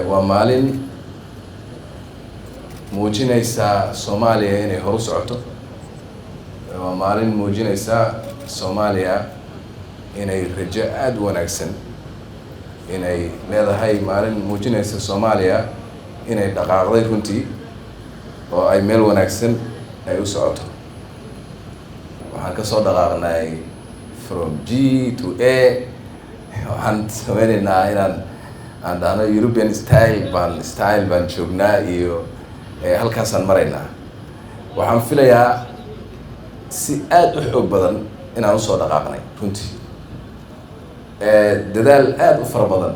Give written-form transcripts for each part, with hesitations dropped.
waa maalin muujinaysa Soomaaliya inay horu socoto. waa maalin muujinaysa Soomaaliya inay rajo aad u wanaagsan inay leedahay, maalin muujinaysa Soomaaliya inay dhaqaaqday runtii oo ay meel wanaagsan ay u socoto. waxaan ka soo dhaqaaqnay from G to A. waxaan sameynaynaa inaan dhahno European style baan joognaa iyo halkaasaan maraynaa. waxaan filayaa si aad u xoog badan inaan usoo dhaqaaqnay runtii. dadaal aad u fara badan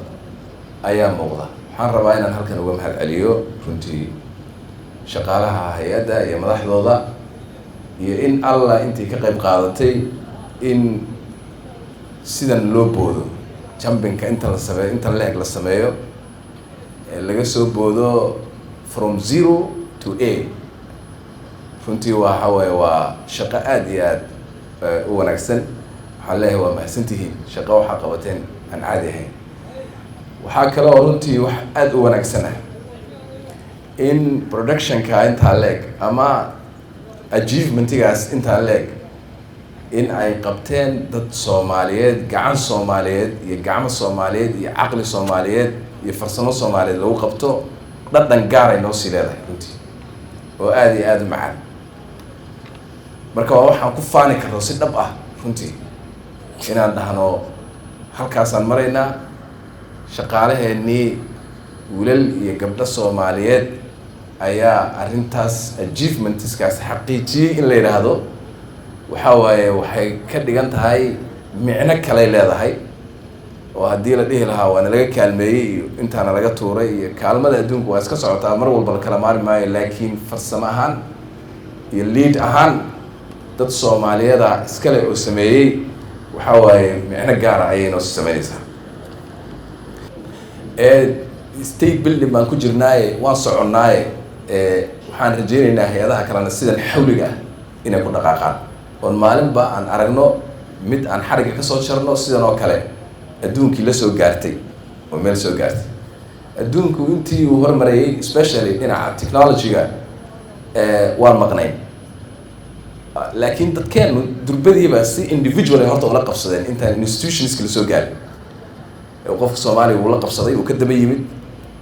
ayaa muuqda. waxaan rabaa inaan halkan uga mahad celiyo runtii shaqaalaha hay-adda iyo madaxdooda, iyo in alla intii ka qayb qaadatay in sidan loo boodo jumpinka inta leeg la sameeyo, laga soo boodo from 0 to A. runtii waxa waaye waa shaqo aad iyo aad u wanaagsan. waxaan leeyahay waa mahadsantihiin, shaqo waxaa qabateen aan caadi ahayn. waxaa kale oo runtii wax aad u wanaagsan ah in productionka intaa leeg ama achievementigaas intaa leeg in ay qabteen dad Soomaaliyeed, gacan Soomaaliyeed iyo gacmo Soomaaliyeed iyo caqli Soomaaliyeed iyo farsamo Soomaaliyeed lagu qabto. dhadhan gaar ay noo sii leedahay runtii oo aad iyo aad u macaan. marka waa waxaan ku faani karno si dhab ah runtii inaan dhahno halkaasaan maraynaa. shaqaalaheennii wiilal iyo gabdho Soomaaliyeed ayaa arrintaas achievementskaas xaqiijiyey in la yidhaahdo. waxaa waaye waxay ka dhigan tahay micno kaley leedahay, oo haddii la dhihi lahaa waana laga kaalmeeyey iyo intaana laga tuuray iyo kaalmada adduunku waa iska socotaa, mar walba la kala maari maayo. laakiin farsamo ahaan iyo lead ahaan dad Soomaaliyeeda iskale oo sameeyey, waxaa waaye micno gaara ayay noo sameynaysaa. state building baan ku jirnaaye, waan soconnaaye. waxaan rajaynaynaa hay-adaha kalena sidan xawliga ah inay ku dhaqaaqaan, oon maalinba aan aragno mid aan xarigga ka soo jarno. sidan oo kale adduunkii la soo gaartay oo meel soo gaartay. adduunku intii uu hormarayay especially dhinaca technology-ga waan maqnayn, laakiin dadkeenu durbadiiba si individual ay horta ula qabsadeen intaan institutionska la soo gaarin. qofka Soomaaliga uu la qabsaday, uu ka daba yimid,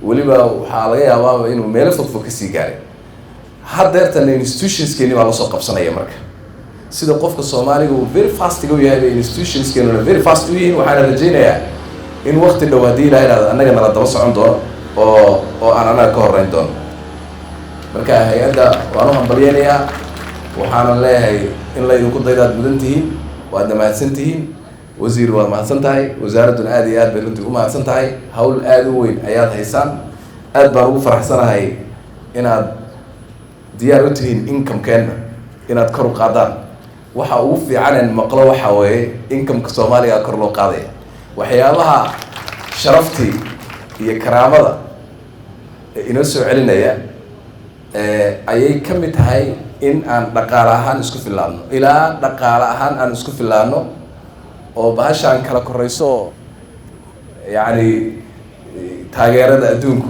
weliba waxaa laga yaabaa inuu meelo fogfog kasii gaaray. haddeertana institutionskeeni baa lasoo qabsanaya. marka sida qofka Soomaaliga uu very fast u yahay, institutionskeenuna very fast u yihiin. waxaana rajaynayaa in waqti dhow haddii ilaha ihahdo annaga nala daba socon doono oo aan annaga ka horreyn doono. marka hay-adda waan u hambalyeynayaa. waxaana leeyahay in laydinku daydaad mudan tihiin, waadna mahadsan tihiin. wasiir waad mahadsan tahay, wasaaradduna aad iyo aad bay runtii u mahadsan tahay. hawl aad u weyn ayaad haysaan. aad baan ugu faraxsanahay inaad diyaar u tihiin income-keenna inaad kor u qaadaan. waxa ugu fiicaneen maqlo waxaa weeye income-ka Soomaaliga kor loo qaadaya. waxyaabaha sharaftii iyo karaamada inoo soo celinaya ayay ka mid tahay in aan dhaqaale ahaan isku fillaano. ilaa dhaqaale ahaan aan isku fillaano oo bahashaan kala korayso, yacni taageerada adduunku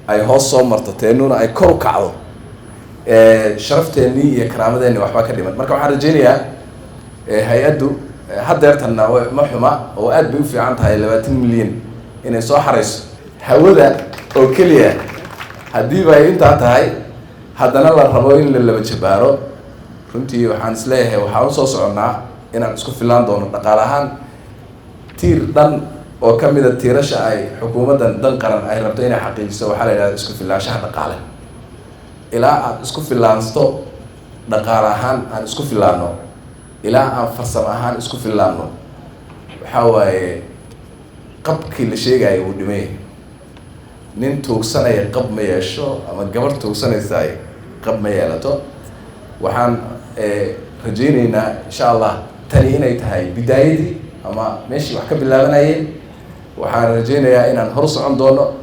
ay hoos soo marto, teennuna ay kor u kacdo, sharafteenii iyo karaamadeenni waxbaa ka dhiman. marka waxaan rajaynayaa hay-addu haddeertanna ma xuma oo aad bay u fiican tahay 20 milyan inay soo xarayso. hawada oo keliya haddiiba ay intaa tahay, haddana la rabo in la laba jabaaro. runtii waxaan isleeyahay waxaan u soo soconnaa inaan isku fillaan doono dhaqaale ahaan. tiir dhan oo ka mida tiirasha ay xukuumaddan dan qaran ay rabto inay xaqiijiso waxaa la yidhahda isku fillaanshaha dhaqaale. ilaa aad isku fillaansto dhaqaale ahaan aan isku fillaanno, ilaa aan farsamo ahaan isku fillaanno, waxaa waaye qabkii la sheegaya uu dhimay. nin tuugsanaya qab ma yeesho, ama gabar tuugsanaysa qab ma yeelato. waxaan rajaynaynaa insha allah tani inay tahay bidaayadii ama meeshii wax ka bilaabanayeen. waxaan rajaynayaa inaan hor socon doono.